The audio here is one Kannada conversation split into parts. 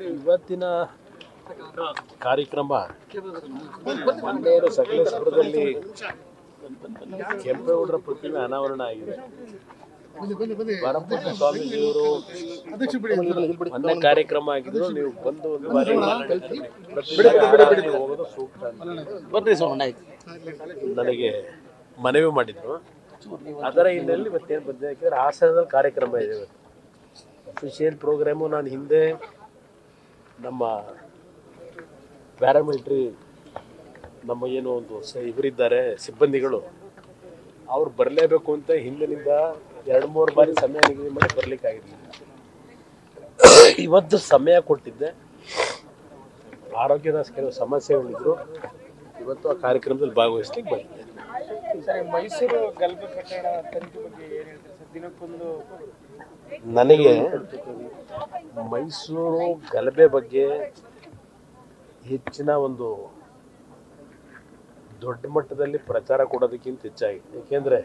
ಇವತ್ತಿನ ಕಾರ್ಯಕ್ರಮ ಮೊನ್ನೆ ಸಕಲೇಶ್ಪುರದಲ್ಲಿ ಕೆಂಪೇಗೌಡರ ಪ್ರತಿಮೆ ಅನಾವರಣ ಆಗಿದೆ. ಪರಮಪೂಜ್ಯ ಸ್ವಾಮೀಜಿಯವರು ಮೊನ್ನೆ ಕಾರ್ಯಕ್ರಮ ಆಗಿದ್ರು. ನೀವು ಬಂದು ಒಂದು ಬಾರಿ ಹೋಗೋದು ಸೂಕ್ತ ನನಗೆ ಮನವಿ ಮಾಡಿದ್ರು. ಅದರ ಹಿನ್ನೆಲೆಯಲ್ಲಿ ಇವತ್ತೇನು ಬಂದಿದೆ ಯಾಕೆಂದರೆ ಹಾಸನದಲ್ಲಿ ಕಾರ್ಯಕ್ರಮ ಇದೆ. ಇವತ್ತು ಅಫಿಷಿಯಲ್ ಪ್ರೋಗ್ರಾಮು. ನಾನು ಹಿಂದೆ ನಮ್ಮ ಪ್ಯಾರಾಮಿಲಿಟ್ರಿ ನಮ್ಮ ಏನು ಒಂದು ಇವರಿದ್ದಾರೆ ಸಿಬ್ಬಂದಿಗಳು, ಅವ್ರು ಬರಲೇಬೇಕು ಅಂತ ಹಿಂದಿನಿಂದ 2-3 ಬಾರಿ ಸಮಯ ನಿಗದಿ ಮಾಡಿ ಬರಲಿಕ್ಕಾಗಿರಲಿಲ್ಲ. ಇವತ್ತು ಸಮಯ ಕೊಟ್ಟಿದ್ದೆ. ಆರೋಗ್ಯದ ಕೆಲವು ಸಮಸ್ಯೆಗಳಿದ್ರು. ಇವತ್ತು ಆ ಕಾರ್ಯಕ್ರಮದಲ್ಲಿ ಭಾಗವಹಿಸ್ಲಿಕ್ಕೆ ಬಂದಿದ್ದೆ. ಮೈಸೂರು ಗಲಭೆ ಪ್ರಕರಣ ತನಿಖೆ ಬಗ್ಗೆ ಏನು ಹೇಳ್ತಾರೆ ಸರ್? ದಿನಕ್ಕೊಂದು ನನಗೆ ಮೈಸೂರು ಗಲಭೆ ಬಗ್ಗೆ ಹೆಚ್ಚಿನ ಒಂದು ದೊಡ್ಡ ಮಟ್ಟದಲ್ಲಿ ಪ್ರಚಾರ ಕೊಡೋದಕ್ಕಿಂತ ಹೆಚ್ಚಾಗಿ, ಏಕೆಂದರೆ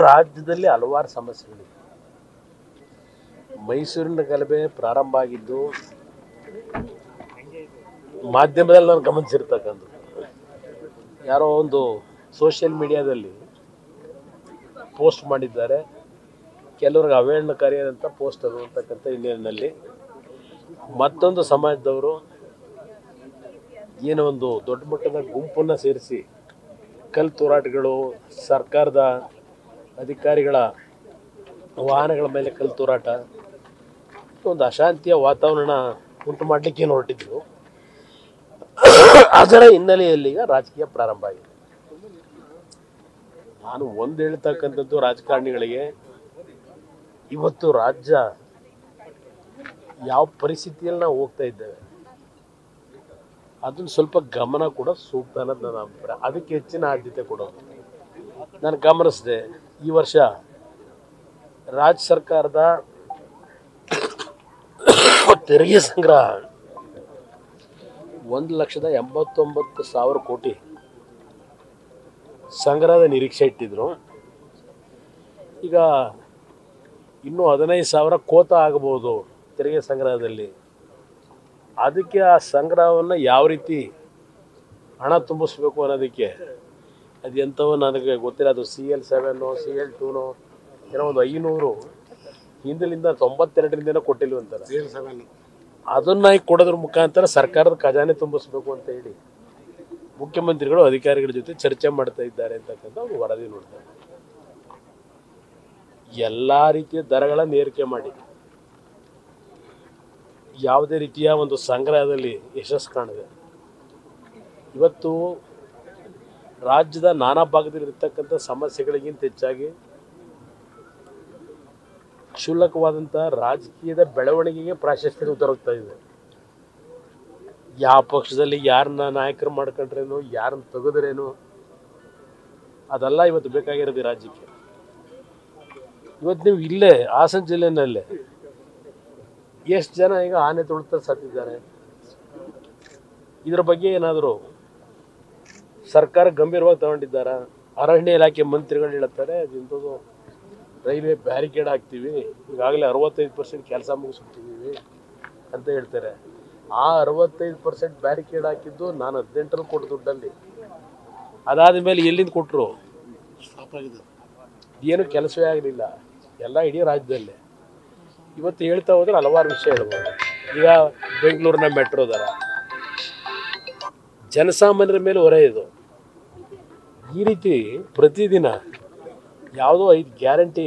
ರಾಜ್ಯದಲ್ಲಿ ಹಲವಾರು ಸಮಸ್ಯೆಗಳಿವೆ. ಮೈಸೂರಿನ ಗಲಭೆ ಪ್ರಾರಂಭ ಆಗಿದ್ದು ಮಾಧ್ಯಮದಲ್ಲಿ ನಾನು ಗಮನಿಸಿರ್ತಕ್ಕಂಥದ್ದು. ಯಾರೋ ಒಂದು ಸೋಷಿಯಲ್ ಮೀಡಿಯಾದಲ್ಲಿ ಪೋಸ್ಟ್ ಮಾಡಿದ್ದಾರೆ, ಕೆಲವ್ರಿಗೆ ಅವೇಳನಕಾರಿಯಾದಂಥ ಪೋಸ್ಟ್ ಅದು ಅಂತಕ್ಕಂಥ ಹಿನ್ನೆಲೆಯಲ್ಲಿ ಮತ್ತೊಂದು ಸಮಾಜದವರು ಏನೋ ಒಂದು ದೊಡ್ಡ ಮಟ್ಟದ ಗುಂಪನ್ನು ಸೇರಿಸಿ ಕಲ್ಲು ತೂರಾಟಗಳು, ಸರ್ಕಾರದ ಅಧಿಕಾರಿಗಳ ವಾಹನಗಳ ಮೇಲೆ ಕಲ್ಲು ತೂರಾಟ, ಒಂದು ಅಶಾಂತಿಯ ವಾತಾವರಣ ಉಂಟು ಮಾಡಲಿಕ್ಕೆ ಹೊರಟಿದ್ರು. ಅದರ ಹಿನ್ನೆಲೆಯಲ್ಲಿ ಈಗ ರಾಜಕೀಯ ಪ್ರಾರಂಭ ಆಗಿದೆ. ನಾನು ಒಂದು ಹೇಳ್ತಕ್ಕಂಥದ್ದು ರಾಜಕಾರಣಿಗಳಿಗೆ, ಇವತ್ತು ರಾಜ್ಯ ಯಾವ ಪರಿಸ್ಥಿತಿಯಲ್ಲಿ ನಾವು ಹೋಗ್ತಾ ಇದ್ದೇವೆ ಅದನ್ನು ಸ್ವಲ್ಪ ಗಮನ ಕೂಡ ಸೂಕ್ತ ಅನ್ನೋದು ನನ್ನ ಅಭಿಪ್ರಾಯ. ಅದಕ್ಕೆ ಹೆಚ್ಚಿನ ಆದ್ಯತೆ ಕೊಡೋದು. ನಾನು ಗಮನಿಸಿದೆ, ಈ ವರ್ಷ ರಾಜ್ಯ ಸರ್ಕಾರದ ತೆರಿಗೆ ಸಂಗ್ರಹ 1,89,000 ಕೋಟಿ ಸಂಗ್ರಹದ ನಿರೀಕ್ಷೆ ಇಟ್ಟಿದ್ರು. ಈಗ ಇನ್ನೂ 15,000 ಕೋತ ಆಗಬಹುದು ತೆರಿಗೆ ಸಂಗ್ರಹದಲ್ಲಿ. ಅದಕ್ಕೆ ಆ ಸಂಗ್ರಹವನ್ನು ಯಾವ ರೀತಿ ಹಣ ತುಂಬಿಸ್ಬೇಕು ಅನ್ನೋದಕ್ಕೆ ಅದು ಎಂಥವೋ ನನಗೆ ಗೊತ್ತಿಲ್ಲ. ಅದು CL7 CL2 ಏನೋ ಒಂದು 500 ಹಿಂದಿನಿಂದ 92ರಿಂದ ಕೊಟ್ಟಿಲ್ವಂತಾರೆ. ಅದನ್ನು ಕೊಡೋದ್ರ ಮುಖಾಂತರ ಸರ್ಕಾರದ ಖಜಾನೆ ತುಂಬಿಸ್ಬೇಕು ಅಂತ ಹೇಳಿ ಮುಖ್ಯಮಂತ್ರಿಗಳು ಅಧಿಕಾರಿಗಳ ಜೊತೆ ಚರ್ಚೆ ಮಾಡ್ತಾ ಇದ್ದಾರೆ ಅಂತಕ್ಕಂಥ ಒಂದು ವರದಿ ನೋಡ್ತಾರೆ. ಎಲ್ಲ ರೀತಿಯ ದರಗಳನ್ನು ಏರಿಕೆ ಮಾಡಿ ಯಾವುದೇ ರೀತಿಯ ಒಂದು ಸಂಗ್ರಹದಲ್ಲಿ ಯಶಸ್ಸು ಕಾಣಿದೆ. ಇವತ್ತು ರಾಜ್ಯದ ನಾನಾ ಭಾಗದಲ್ಲಿರ್ತಕ್ಕಂಥ ಸಮಸ್ಯೆಗಳಿಗಿಂತ ಹೆಚ್ಚಾಗಿ ಕ್ಷುಲ್ಲಕವಾದಂಥ ರಾಜಕೀಯದ ಬೆಳವಣಿಗೆಗೆ ಪ್ರಾಶಸ್ತ್ಯ ದೊರಕ್ತಾ ಇದೆ. ಯಾವ ಪಕ್ಷದಲ್ಲಿ ಯಾರನ್ನ ನಾಯಕರು ಮಾಡ್ಕೊಂಡ್ರೇನು, ಯಾರನ್ನ ತೆಗೆದ್ರೇನು, ಅದೆಲ್ಲ ಇವತ್ತು ಬೇಕಾಗಿರೋದು ರಾಜ್ಯಕ್ಕೆ. ಇವತ್ತು ನೀವು ಇಲ್ಲೇ ಹಾಸನ ಜಿಲ್ಲೆನಲ್ಲೇ ಎಷ್ಟು ಜನ ಈಗ ಆನೆ ತುಳಿತ ಸತ್ತಿದ್ದಾರೆ. ಇದರ ಬಗ್ಗೆ ಏನಾದರೂ ಸರ್ಕಾರ ಗಂಭೀರವಾಗಿ ತಗೊಂಡಿದ್ದಾರಾ? ಅರಣ್ಯ ಇಲಾಖೆ ಮಂತ್ರಿಗಳು ಹೇಳ್ತಾರೆ ಅದಿಂಥದ್ದು ರೈಲ್ವೆ ಬ್ಯಾರಿಕೇಡ್ ಹಾಕ್ತೀವಿ, ಈಗಾಗಲೇ 65% ಕೆಲಸ ಮುಗಿಸ್ಬಿಟ್ಟಿದ್ದೀವಿ ಅಂತ ಹೇಳ್ತಾರೆ. ಆ 65% ಬ್ಯಾರಿಕೇಡ್ ಹಾಕಿದ್ದು ನಾನು 18ರಲ್ಲಿ ಕೊಟ್ಟು ದುಡ್ಡಲ್ಲಿ. ಅದಾದ ಮೇಲೆ ಎಲ್ಲಿಂದ ಕೊಟ್ಟರು? ಏನು ಕೆಲಸವೇ ಆಗಲಿಲ್ಲ. ಎಲ್ಲ ಇಡೀ ರಾಜ್ಯದಲ್ಲೇ. ಇವತ್ತು ಹೇಳ್ತಾ ಹೋದ್ರೆ ಹಲವಾರು ವಿಷಯ ಹೇಳ್ಬೋದು. ಈಗ ಬೆಂಗಳೂರಿನ ಮೆಟ್ರೋ ದರ ಜನಸಾಮಾನ್ಯರ ಮೇಲೆ ಹೊರೆ ಇದು. ಈ ರೀತಿ ಪ್ರತಿದಿನ ಯಾವುದೋ 5 ಗ್ಯಾರಂಟಿ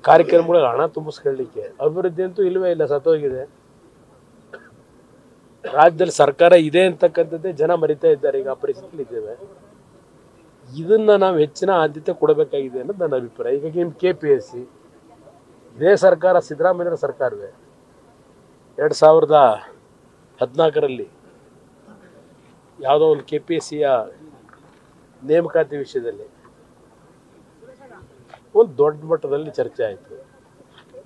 ಕಾರ್ಯಕ್ರಮಗಳಿಗೆ ಹಣ ತುಂಬಿಸ್ಕೊಳ್ಳಿಕ್ಕೆ ಅಭಿವೃದ್ಧಿ ಅಂತೂ ಇಲ್ಲವೇ ಇಲ್ಲ, ಸತ್ತೋಗಿದೆ. ರಾಜ್ಯದಲ್ಲಿ ಸರ್ಕಾರ ಇದೆ ಅಂತಕ್ಕಂಥದ್ದೇ ಜನ ಮರಿತಾ ಇದ್ದಾರೆ. ಈಗ ಆ ಪರಿಸ್ಥಿತಿಲಿ ಇದ್ದೇವೆ. ಇದನ್ನು ನಾವು ಹೆಚ್ಚಿನ ಆದ್ಯತೆ ಕೊಡಬೇಕಾಗಿದೆ ಅನ್ನೋದು ನನ್ನ ಅಭಿಪ್ರಾಯ. ಈಗ ನಿಮ್ಮ KPSC ಇದೇ ಸರ್ಕಾರ, ಸಿದ್ದರಾಮಯ್ಯರ ಸರ್ಕಾರವೇ 2014ರಲ್ಲಿ ಯಾವುದೋ ಒಂದು KPSCಯ ನೇಮಕಾತಿ ವಿಷಯದಲ್ಲಿ ಒಂದು ದೊಡ್ಡ ಮಟ್ಟದಲ್ಲಿ ಚರ್ಚೆ ಆಯಿತು.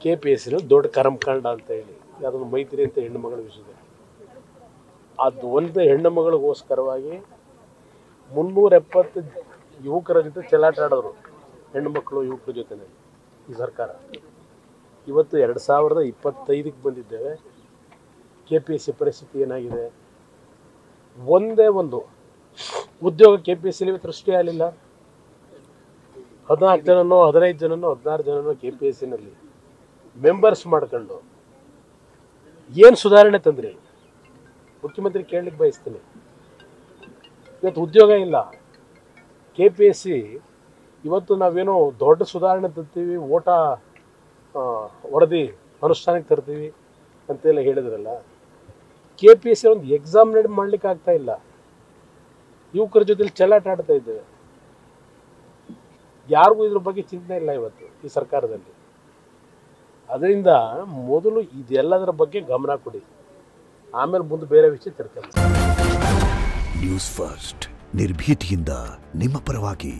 KPSCನಲ್ಲಿ ದೊಡ್ಡ ಕರ್ಮಕಾಂಡ ಅಂತ ಹೇಳಿ ಯಾವುದೊಂದು ಮೈತ್ರಿ ಅಂತ ಹೆಣ್ಣು ಮಗಳ ವಿಷಯದಲ್ಲಿ. ಅದು ಒಂದು ಹೆಣ್ಣು ಮಗಳಿಗೋಸ್ಕರವಾಗಿ 370 ಯುವಕರ ಜೊತೆ ಚೆಲ್ಲಾಟ ಆಡೋರು, ಹೆಣ್ಣು ಮಕ್ಕಳು ಯುವಕರ ಜೊತೆ ಈ ಸರ್ಕಾರ. ಇವತ್ತು 2025ಕ್ಕೆ ಬಂದಿದ್ದೇವೆ. KPSC ಪರಿಸ್ಥಿತಿ ಏನಾಗಿದೆ? ಒಂದೇ ಒಂದು ಉದ್ಯೋಗ KPSCಲಿ ಸೃಷ್ಟಿ ಆಗಲಿಲ್ಲ. 14 ಜನನೋ 15 ಜನನೋ 16 ಜನನೋ KPSCನಲ್ಲಿ ಮೆಂಬರ್ಸ್ ಮಾಡ್ಕೊಂಡು ಏನು ಸುಧಾರಣೆ ತಂದ್ರಿ? ಮುಖ್ಯಮಂತ್ರಿ ಕೇಳಲಿಕ್ಕೆ ಬಯಸ್ತೀನಿ. ಇವತ್ತು ಉದ್ಯೋಗ ಇಲ್ಲ. KPSC ಇವತ್ತು ನಾವೇನೋ ದೊಡ್ಡ ಸುಧಾರಣೆ ತರ್ತೀವಿ, ಓಟ ವರದಿ ಅನುಷ್ಠಾನಕ್ಕೆ ತರ್ತೀವಿ ಅಂತೆಲ್ಲ ಹೇಳಿದ್ರಲ್ಲ. KPSC ಒಂದು ಎಕ್ಸಾಮ್ ಮಾಡ್ಲಿಕ್ಕೆ ಆಗ್ತಾ ಇಲ್ಲ. ಯುವಕರ ಜೊತೆಲಿ ಚೆಲ್ಲಾಟ ಆಡ್ತಾ ಇದ್ದೇವೆ. ಯಾರಿಗೂ ಇದ್ರ ಬಗ್ಗೆ ಚಿಂತನೆ ಇಲ್ಲ ಇವತ್ತು ಈ ಸರ್ಕಾರದಲ್ಲಿ. ಅದರಿಂದ ಮೊದಲು ಇದೆಲ್ಲದರ ಬಗ್ಗೆ ಗಮನ ಕೊಡಿ, ಆಮೇಲೆ ಮುಂದೆ ಬೇರೆ ವಿಷಯ ತಿರ್ಕೊಳ್ಳಿ. ನ್ಯೂಸ್ ಫಸ್ಟ್ ನಿರ್ಭೀತಿಯಿಂದ ನಿಮ್ಮ ಪರವಾಗಿ.